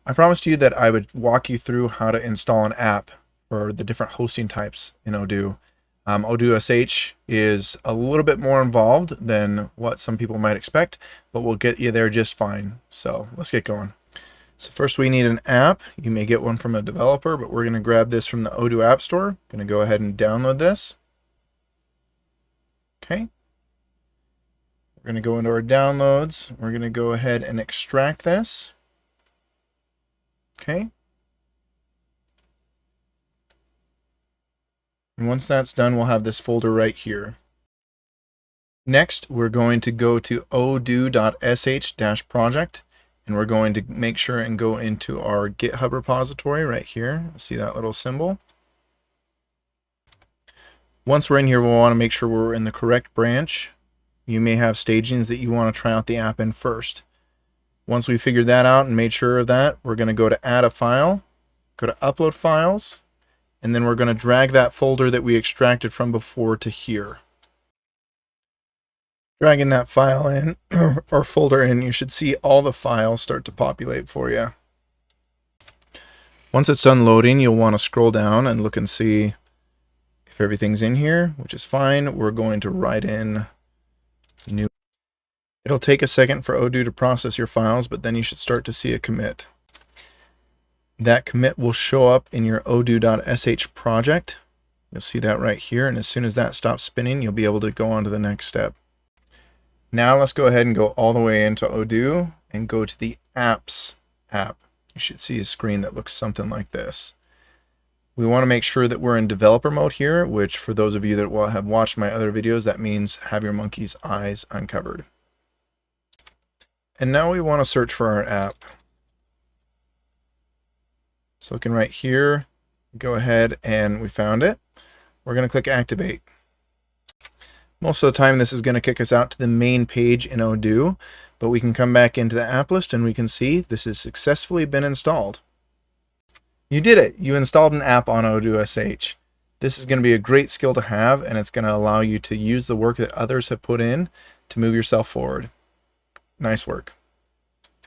I promised you that I would walk you through how to install an app for the different hosting types in Odoo. ODOO.sh is a little bit more involved than what some people might expect, but we'll get you there just fine. So let's get going. So first we need an app. You may get one from a developer, but we're going to grab this from the Odoo App Store. Going to go ahead and download this. Okay. We're going to go into our downloads. We're going to go ahead and extract this. Okay. And once that's done, we'll have this folder right here. Next, we're going to go to ODOO.sh-project, and we're going to make sure and go into our GitHub repository right here. See that little symbol? Once we're in here, we'll want to make sure we're in the correct branch. You may have stagings that you want to try out the app in first. Once we figured that out and made sure of that, we're going to go to Add a File, go to Upload Files, and then we're going to drag that folder that we extracted from before to here. Dragging that file in, or folder in, you should see all the files start to populate for you. Once it's done loading, you'll want to scroll down and look and see if everything's in here, which is fine. We're going to write in new. It'll take a second for Odoo to process your files, but then you should start to see a commit. That commit will show up in your ODOO.sh project. You'll see that right here, and as soon as that stops spinning, you'll be able to go on to the next step. Now let's go ahead and go all the way into Odoo and go to the Apps app. You should see a screen that looks something like this. We want to make sure that we're in developer mode here, which for those of you that will have watched my other videos, that means have your monkey's eyes uncovered. And now we want to search for our app. So looking right here, go ahead and we found it. We're going to click Activate. Most of the time this is going to kick us out to the main page in Odoo, but we can come back into the app list and we can see this has successfully been installed. You did it! You installed an app on ODOO.sh. This is going to be a great skill to have, and it's going to allow you to use the work that others have put in to move yourself forward. Nice work.